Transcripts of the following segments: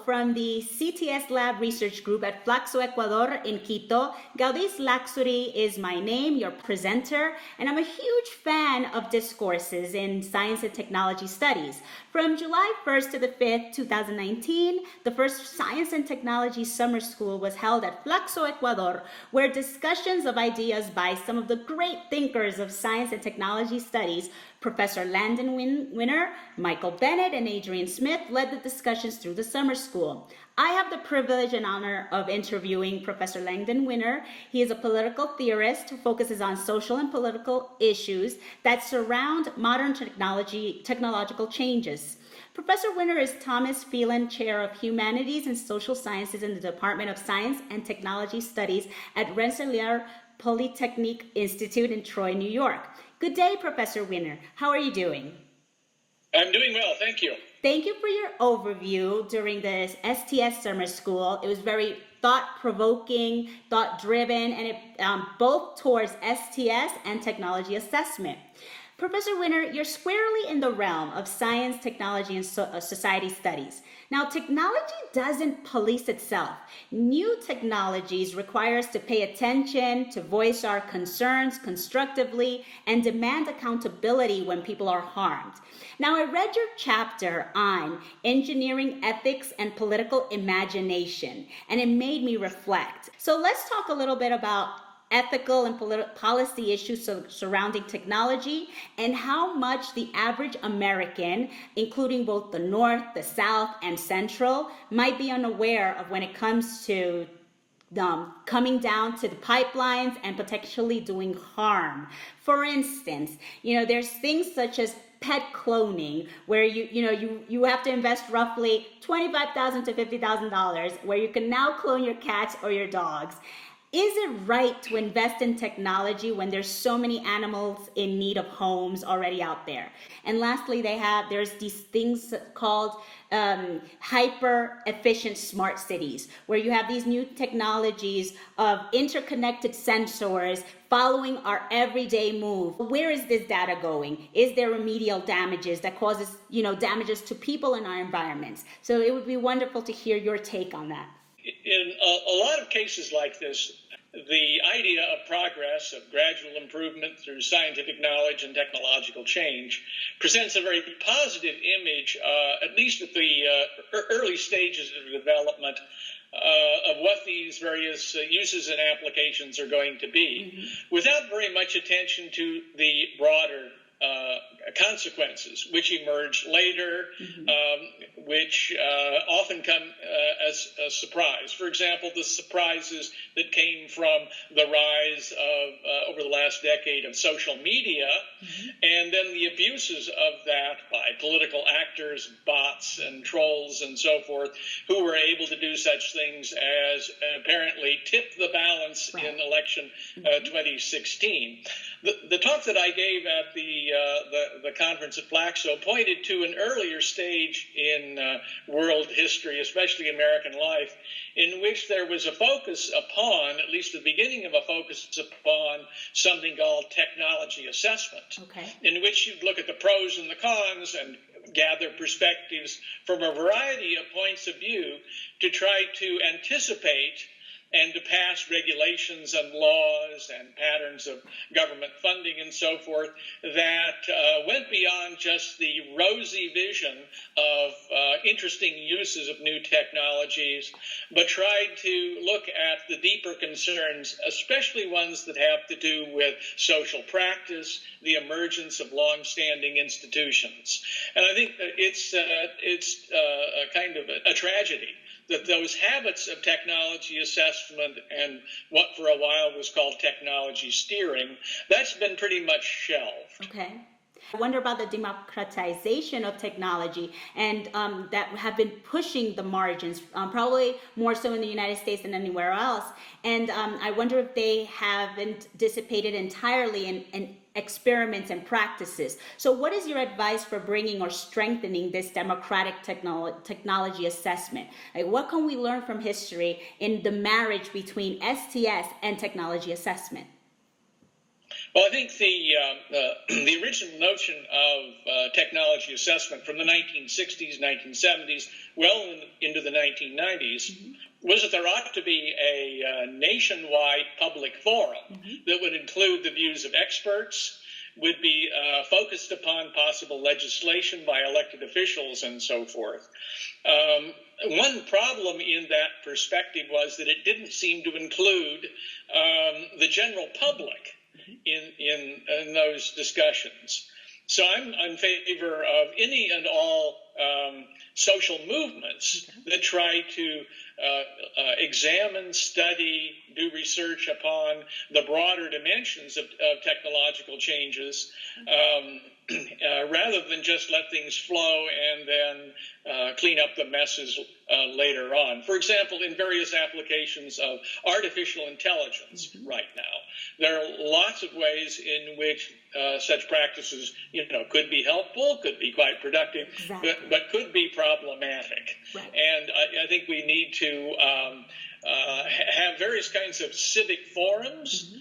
From the CTS Lab Research Group at Flacso, Ecuador in Quito. Gaudis Laxuri is my name, your presenter, and I'm a huge fan of discourses in science and technology studies. From July 1st to the 5th, 2019, the first Science and Technology Summer School was held at Flacso, Ecuador, where discussions of ideas by some of the great thinkers of science and technology studies, Professor Langdon Winner, Michael Bennett, and Adrian Smith, led the discussions through the summer school. I have the privilege and honor of interviewing Professor Langdon Winner. He is a political theorist who focuses on social and political issues that surround modern technological changes. Professor Winner is Thomas Phelan Chair of Humanities and Social Sciences in the Department of Science and Technology Studies at Rensselaer Polytechnic Institute in Troy, New York. Good day, Professor Winner. How are you doing? I'm doing well, thank you. Thank you for your overview during this STS summer school. It was very thought-provoking, thought-driven, and it both towards STS and technology assessment. Professor Winner, you're squarely in the realm of science, technology, and society studies. Now, technology doesn't police itself. New technologies require us to pay attention, to voice our concerns constructively, and demand accountability when people are harmed. Now, I read your chapter on engineering ethics and political imagination, and it made me reflect. So let's talk a little bit about ethical and policy issues surrounding technology and how much the average American, including both the North, the South, and Central, might be unaware of when it comes to coming down to the pipelines and potentially doing harm. For instance, there's things such as pet cloning, where you have to invest roughly $25,000 to $50,000, where you can now clone your cats or your dogs. Is it right to invest in technology when there's so many animals in need of homes already out there? And lastly, there's these things called hyper efficient smart cities, where you have these new technologies of interconnected sensors following our everyday move. Where is this data going? Is there remedial damages that causes damages to people and our environments? So it would be wonderful to hear your take on that. In a lot of cases like this, the idea of progress, of gradual improvement through scientific knowledge and technological change, presents a very positive image, at least at the early stages of development, of what these various uses and applications are going to be, without very much attention to the broader consequences, which emerge later, which often come as a surprise. For example, the surprises that came from the rise of, over the last decade, of social media, and then the abuses of that by political actors, bots, and trolls, and so forth, who were able to do such things as apparently tip the balance in election 2016. The talk that I gave at the conference at Flacso pointed to an earlier stage in world history, especially American life, in which there was a focus upon, at least the beginning of a focus upon, something called technology assessment, in which you'd look at the pros and the cons and gather perspectives from a variety of points of view to try to anticipate and to pass regulations and laws and patterns of government funding and so forth that went beyond just the rosy vision of interesting uses of new technologies, but tried to look at the deeper concerns, especially ones that have to do with social practice, the emergence of long-standing institutions. And I think it's a kind of a tragedy that those habits of technology assessment and what for a while was called technology steering, that's been pretty much shelved. Okay. I wonder about the democratization of technology and that have been pushing the margins, probably more so in the United States than anywhere else. And I wonder if they haven't dissipated entirely in experiments and practices. So what is your advice for bringing or strengthening this democratic technology assessment? Like, what can we learn from history in the marriage between STS and technology assessment? Well, I think the original notion of technology assessment from the 1960s, 1970s, well into the 1990s, was that there ought to be a nationwide public forum that would include the views of experts, would be focused upon possible legislation by elected officials and so forth. One problem in that perspective was that it didn't seem to include the general public in those discussions. So I'm in favor of any and all social movements that try to examine, study, do research upon the broader dimensions of technological changes, rather than just let things flow and then clean up the messes later on. For example, in various applications of artificial intelligence right now, there are lots of ways in which such practices, could be helpful, could be quite productive, but could be problematic. Right. And I think we need to have various kinds of civic forums,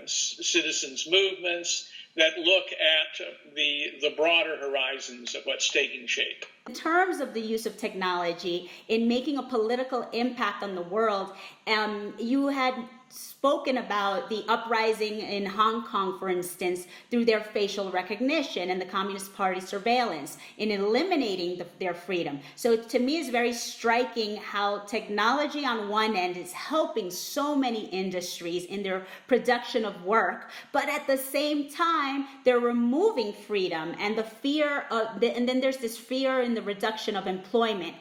citizens' movements that look at the broader horizons of what's taking shape. In terms of the use of technology in making a political impact on the world, you had spoken about the uprising in Hong Kong, for instance, through their facial recognition and the Communist Party surveillance in eliminating their freedom. So to me, it's very striking how technology on one end is helping so many industries in their production of work, but at the same time, they're removing freedom and the fear of, and then there's this fear in the reduction of employment.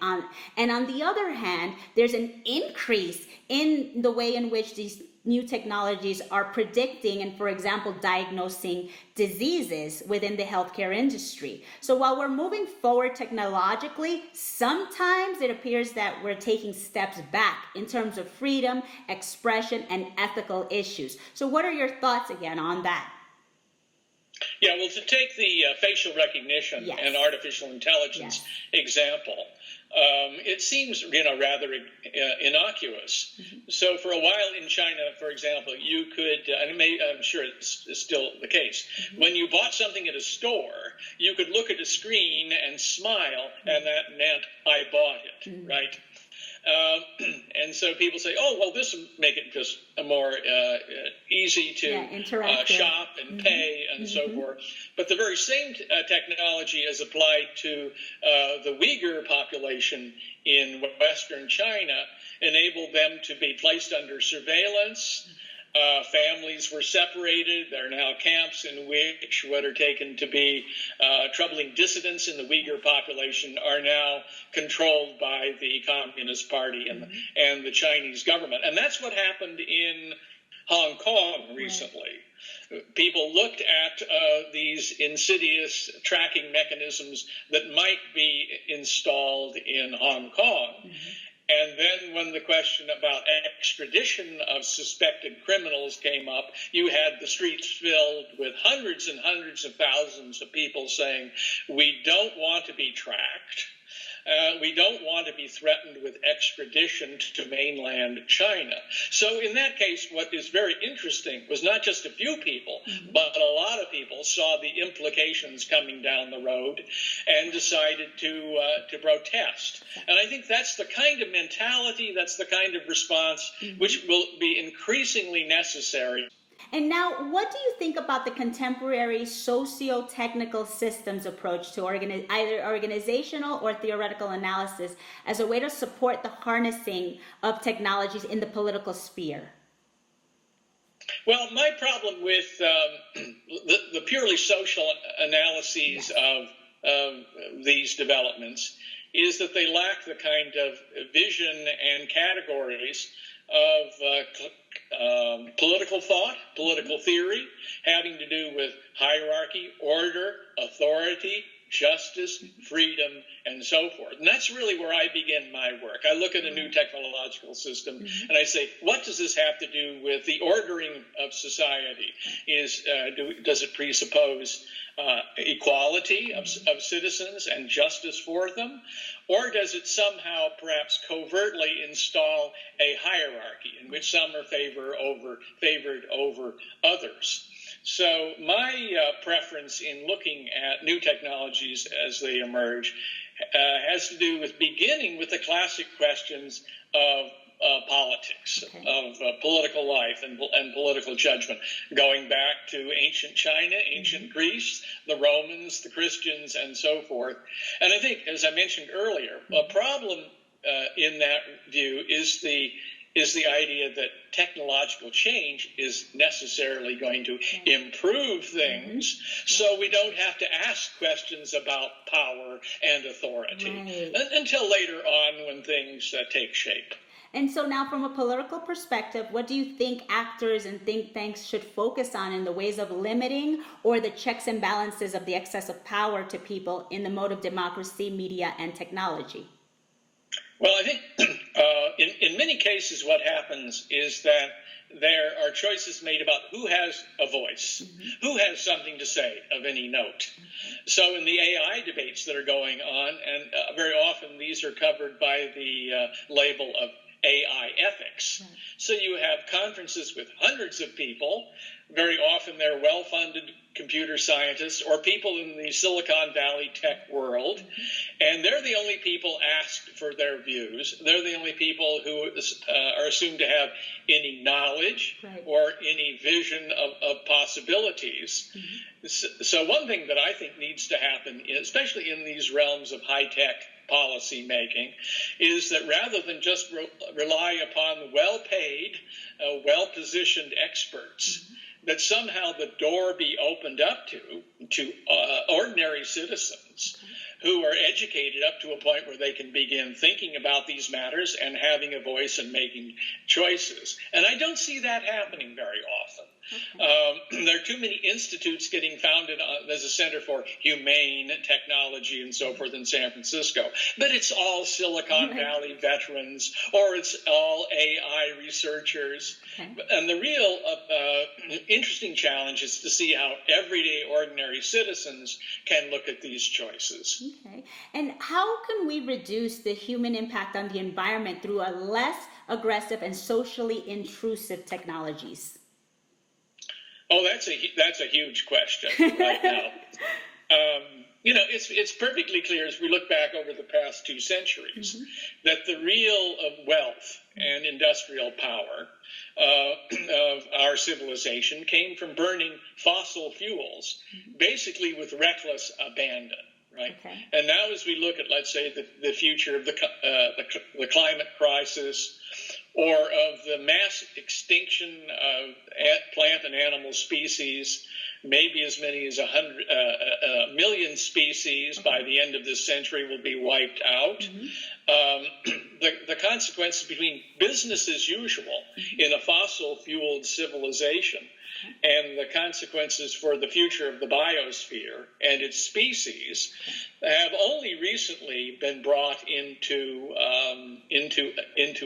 And on the other hand, there's an increase in the way in which these new technologies are predicting and, for example, diagnosing diseases within the healthcare industry. So while we're moving forward technologically, sometimes it appears that we're taking steps back in terms of freedom, expression, and ethical issues. So what are your thoughts again on that? Yeah, well, to take the facial recognition and artificial intelligence example, it seems, rather innocuous. So for a while in China, for example, you could, and I'm sure it's still the case, when you bought something at a store, you could look at a screen and smile, and that meant I bought it, right? And so people say, oh, well, this will make it just more easy to shop and pay and so forth. But the very same technology is applied to the Uyghur population in Western China, enabled them to be placed under surveillance. Families were separated. There are now camps in which what are taken to be troubling dissidents in the Uyghur population are now controlled by the Communist Party and the Chinese government. And that's what happened in Hong Kong recently. People looked at these insidious tracking mechanisms that might be installed in Hong Kong. And then when the question about extradition of suspected criminals came up, you had the streets filled with hundreds and hundreds of thousands of people saying, we don't want to be tracked. We don't want to be threatened with extradition to mainland China. So in that case, what is very interesting was not just a few people, but a lot of people saw the implications coming down the road and decided to protest. And I think that's the kind of mentality, that's the kind of response which will be increasingly necessary. And now, what do you think about the contemporary socio-technical systems approach to either organizational or theoretical analysis as a way to support the harnessing of technologies in the political sphere? Well, my problem with the purely social analyses of these developments is that they lack the kind of vision and categories of political thought, political theory, having to do with hierarchy, order, authority, justice, freedom, and so forth. And that's really where I begin my work. I look at a new technological system and I say, what does this have to do with the ordering of society? Does it presuppose equality of citizens and justice for them? Or does it somehow perhaps covertly install a hierarchy in which some are favored over others? So my preference in looking at new technologies as they emerge has to do with beginning with the classic questions of politics, of political life and political judgment, going back to ancient China, ancient Greece, the Romans, the Christians, and so forth. And I think, as I mentioned earlier, a problem in that view is the idea that technological change is necessarily going to improve things, so we don't have to ask questions about power and authority until later on when things take shape. And so now, from a political perspective, what do you think actors and think tanks should focus on in the ways of limiting or the checks and balances of the excess of power to people in the mode of democracy, media, and technology? Well, I think in many cases what happens is that there are choices made about who has a voice, who has something to say of any note. So in the AI debates that are going on, and very often these are covered by the label of AI ethics. So you have conferences with hundreds of people. Very often they're well-funded computer scientists or people in the Silicon Valley tech world, and they're the only people asked for their views. They're the only people who are assumed to have any knowledge or any vision of possibilities. So one thing that I think needs to happen, especially in these realms of high-tech policy making, is that rather than just rely upon the well-paid, well-positioned experts, that somehow the door be opened up to ordinary citizens who are educated up to a point where they can begin thinking about these matters and having a voice and making choices. And I don't see that happening very often. There are too many institutes getting founded as a Center for Humane Technology and so forth in San Francisco. But it's all Silicon Valley veterans, or it's all AI researchers. And the real interesting challenge is to see how everyday ordinary citizens can look at these choices. And how can we reduce the human impact on the environment through a less aggressive and socially intrusive technologies? Oh, that's a huge question right now. It's perfectly clear as we look back over the past 2 centuries that the real wealth and industrial power of our civilization came from burning fossil fuels, basically with reckless abandon. And now as we look at, let's say, the future of the climate crisis, or of the mass extinction of plant and animal species, maybe as many as 100 million species by the end of this century will be wiped out. The consequences between business as usual in a fossil-fueled civilization and the consequences for the future of the biosphere and its species have only recently been brought into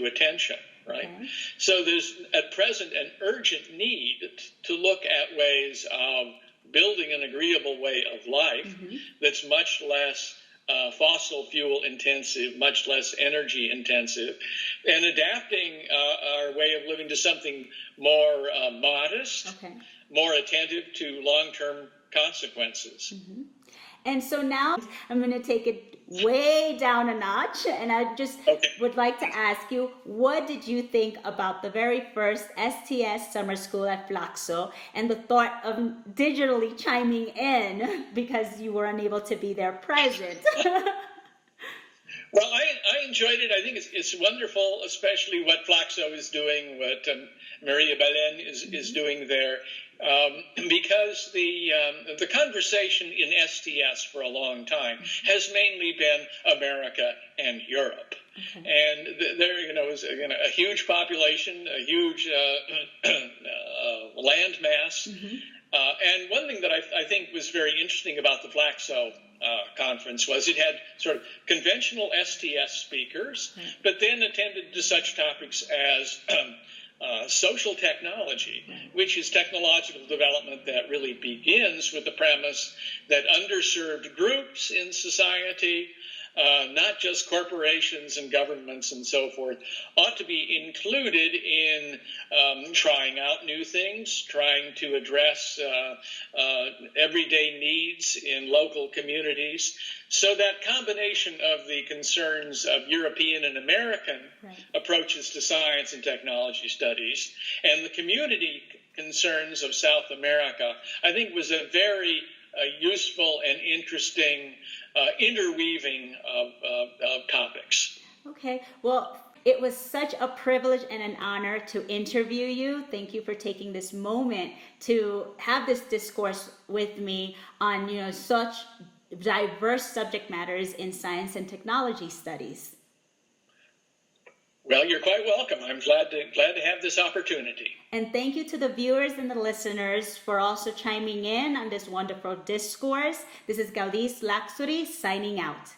attention. So there's at present an urgent need to look at ways of building an agreeable way of life that's much less fossil fuel intensive, much less energy intensive, and adapting our way of living to something more modest, more attentive to long-term consequences. And so now I'm going to take it way down a notch, and I just would like to ask you, what did you think about the very first STS summer school at Flacso and the thought of digitally chiming in because you were unable to be there present? Well, I enjoyed it. I think it's wonderful, especially what Flacso is doing, what Maria Phelan is doing there, because the conversation in STS for a long time has mainly been America and Europe. And there, is a huge population, a huge land mass. And one thing that I think was very interesting about the Flacso conference was it had sort of conventional STS speakers, but then attended to such topics as social technology, which is technological development that really begins with the premise that underserved groups in society not just corporations and governments and so forth, ought to be included in trying out new things, trying to address everyday needs in local communities. So that combination of the concerns of European and American approaches to science and technology studies and the community concerns of South America, I think was a very useful and interesting interweaving of topics. Okay, well, it was such a privilege and an honor to interview you. Thank you for taking this moment to have this discourse with me on, such diverse subject matters in science and technology studies. Well, you're quite welcome. I'm glad to have this opportunity. And thank you to the viewers and the listeners for also chiming in on this wonderful discourse. This is Gaudis Laxuri signing out.